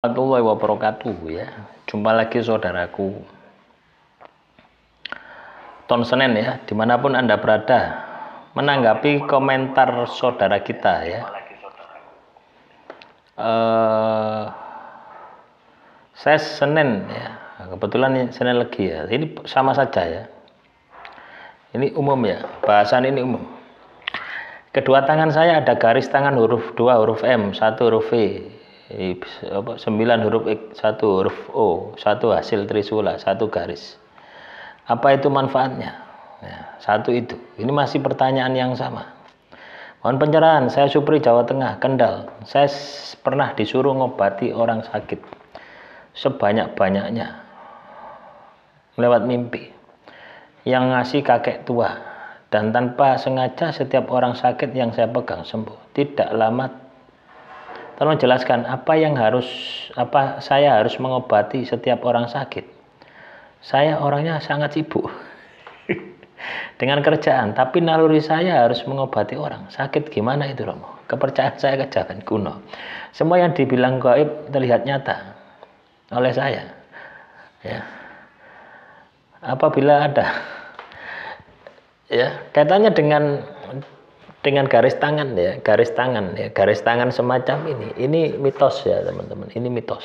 Warahmatullahi wabarakatuh ya. Jumpa lagi saudaraku. Ton Senin ya, dimanapun Anda berada, menanggapi komentar saudara kita ya. Saya Senin ya, kebetulan Senin lagi ya. Ini sama saja ya. Ini umum ya, bahasan ini umum. Kedua tangan saya ada garis tangan huruf 2 huruf M, 1 huruf V, 9 huruf X, 1 huruf O, 1 hasil trisula, 1 garis. Apa itu manfaatnya? Ya, 1 itu. Ini masih pertanyaan yang sama. Mohon pencerahan. Saya Supri, Jawa Tengah, Kendal. Saya pernah disuruh ngobati orang sakit sebanyak-banyaknya lewat mimpi yang ngasih kakek tua, dan tanpa sengaja setiap orang sakit yang saya pegang sembuh. Tidak lama. Tolong jelaskan apa saya harus mengobati setiap orang sakit. Saya orangnya sangat sibuk dengan kerjaan, tapi naluri saya harus mengobati orang sakit. Gimana itu, Romo? Kepercayaan saya ke zaman kuno. Semua yang dibilang gaib terlihat nyata oleh saya. Ya. Apabila ada ya kaitannya dengan garis tangan ya, garis tangan semacam ini mitos ya teman-teman, ini mitos.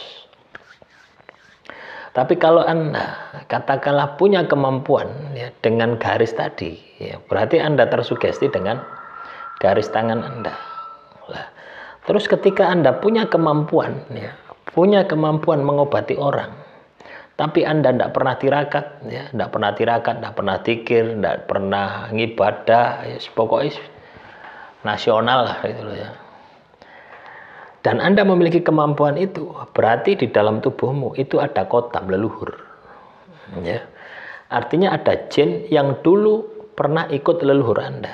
Tapi kalau Anda katakanlah punya kemampuan ya dengan garis tadi, ya berarti Anda tersugesti dengan garis tangan Anda. Nah, terus ketika Anda punya kemampuan mengobati orang, tapi Anda tidak pernah tirakat, ya, tidak pernah tikir, tidak pernah ngibadah, ya, pokoknya nasional lah gitu loh ya. Dan Anda memiliki kemampuan itu, berarti di dalam tubuhmu itu ada kotam leluhur. Ya. Artinya ada jin yang dulu pernah ikut leluhur Anda.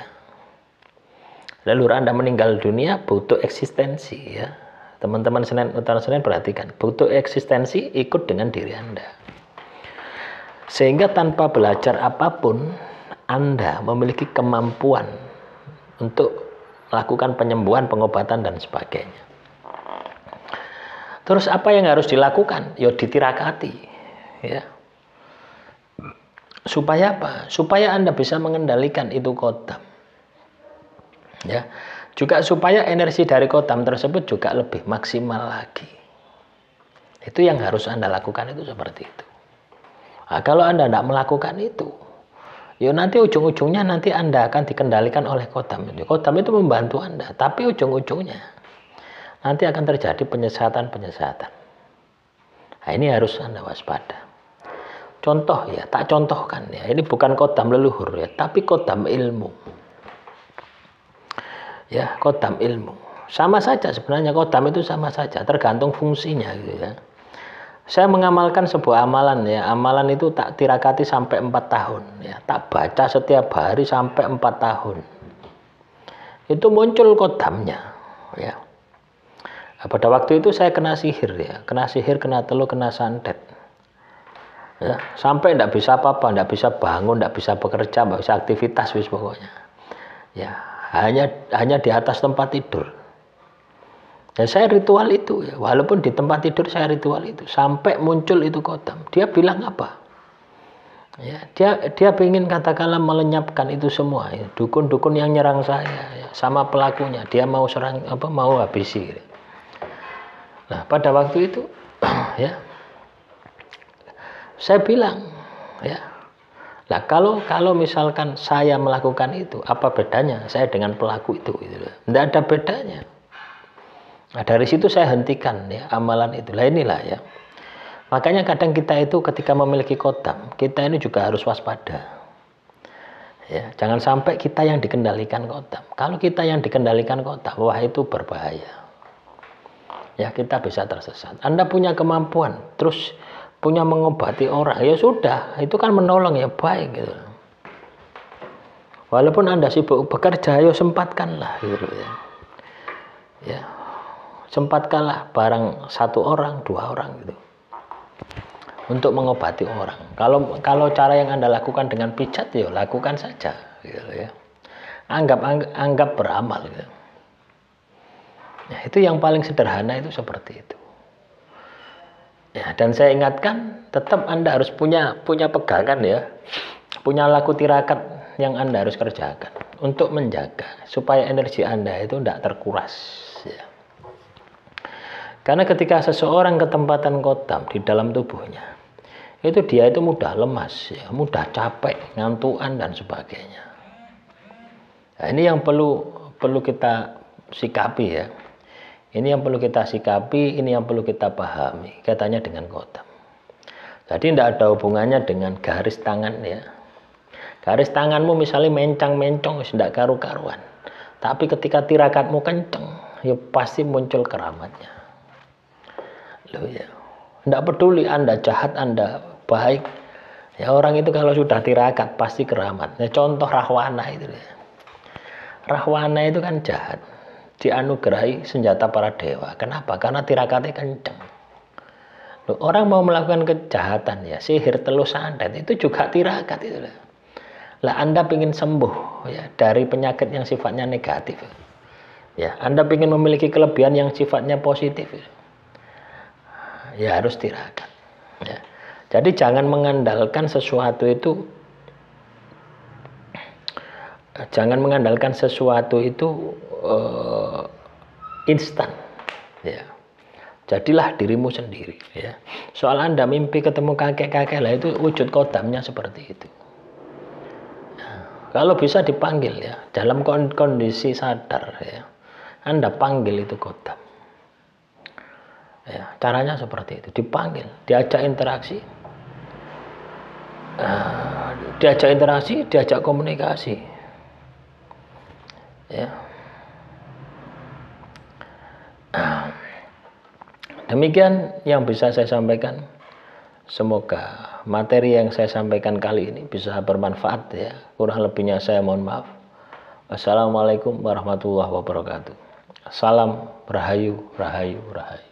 Leluhur Anda meninggal dunia butuh eksistensi ya. Teman-teman Utara Senin perhatikan, butuh eksistensi ikut dengan diri Anda. Sehingga tanpa belajar apapun, Anda memiliki kemampuan untuk melakukan penyembuhan, pengobatan, dan sebagainya. Terus apa yang harus dilakukan? Ya ditirakati. Ya. Supaya apa? Supaya Anda bisa mengendalikan itu kotam. Ya. Juga supaya energi dari kotam tersebut juga lebih maksimal lagi. Itu yang harus Anda lakukan, itu seperti itu. Nah, kalau Anda tidak melakukan itu, ya nanti ujung-ujungnya nanti Anda akan dikendalikan oleh kotam. Kotam itu membantu Anda, tapi ujung-ujungnya nanti akan terjadi penyesatan. Nah, ini harus Anda waspada. Contoh ya, tak contohkan ya. Ini bukan kotam leluhur ya, tapi kotam ilmu. Ya, kotam ilmu. Sama saja sebenarnya, kotam itu sama saja, tergantung fungsinya gitu ya. Saya mengamalkan sebuah amalan ya. Amalan itu tak tirakati sampai 4 tahun ya. Tak baca setiap hari sampai 4 tahun. Itu muncul kodamnya ya. Nah, pada waktu itu saya kena sihir ya. Kena sihir, kena teluk, kena santet. Ya, sampai tidak bisa apa-apa, tidak bisa bangun, tidak bisa bekerja, tidak bisa aktivitas wis pokoknya. Ya, hanya di atas tempat tidur. Dan saya ritual itu ya, walaupun di tempat tidur saya ritual itu sampai muncul itu kotam. Dia bilang apa? Ya, dia ingin katakanlah melenyapkan itu semua. Ya. Dukun-dukun yang nyerang saya ya, sama pelakunya, dia mau mau habisi. Ya. Nah pada waktu itu ya, saya bilang ya, nah kalau misalkan saya melakukan itu, apa bedanya saya dengan pelaku itu? Gitu. Tidak ada bedanya. Nah, dari situ saya hentikan ya amalan itu. Lah inilah ya. Makanya kadang kita itu ketika memiliki kotam, kita ini juga harus waspada. Ya, jangan sampai kita yang dikendalikan kotam. Kalau kita yang dikendalikan kotam, wah itu berbahaya. Ya, kita bisa tersesat. Anda punya kemampuan, terus punya mengobati orang, ya sudah, itu kan menolong ya baik gitu. Walaupun Anda sibuk bekerja, ya sempatkanlah gitu ya. Ya. Sempatkanlah barang 1 orang, 2 orang gitu untuk mengobati orang. Kalau cara yang Anda lakukan dengan pijat, ya lakukan saja gitu ya. Anggap beramal gitu. Ya, itu yang paling sederhana itu seperti itu. Ya, dan saya ingatkan, tetap Anda harus punya pegangan ya, punya laku tirakat yang Anda harus kerjakan untuk menjaga supaya energi Anda itu tidak terkuras. Ya. Karena ketika seseorang ketempatan kodam di dalam tubuhnya, itu dia itu mudah lemas, ya, mudah capek, ngantuan dan sebagainya. Nah, ini yang perlu kita sikapi ya. Ini yang perlu kita sikapi, ini yang perlu kita pahami, katanya dengan kodam. Jadi tidak ada hubungannya dengan garis tangan ya. Garis tanganmu misalnya mencang-mencong, tidak karu-karuan. Tapi ketika tirakatmu kenceng, ya pasti muncul keramatnya. Loh ya, tidak peduli Anda jahat, Anda baik. Ya orang itu kalau sudah tirakat pasti keramat. Ya, contoh Rahwana itu ya. Rahwana itu kan jahat, dianugerahi senjata para dewa. Kenapa? Karena tirakatnya kenceng. Loh, orang mau melakukan kejahatan ya, sihir telus santet itu juga tirakat itu. Lah Anda ingin sembuh ya dari penyakit yang sifatnya negatif. Ya, Anda ingin memiliki kelebihan yang sifatnya positif. Ya harus tirakat. Ya. Jadi jangan mengandalkan sesuatu itu instan ya. Jadilah dirimu sendiri ya. Soal Anda mimpi ketemu kakek-kakek lah, itu wujud kodamnya seperti itu ya. Kalau bisa dipanggil ya dalam kondisi sadar ya, Anda panggil itu kodam ya. Caranya seperti itu, dipanggil, diajak interaksi, diajak komunikasi ya. Demikian yang bisa saya sampaikan. Semoga materi yang saya sampaikan kali ini bisa bermanfaat ya. Kurang lebihnya saya mohon maaf. Wassalamualaikum warahmatullahi wabarakatuh. Salam rahayu, rahayu, rahayu.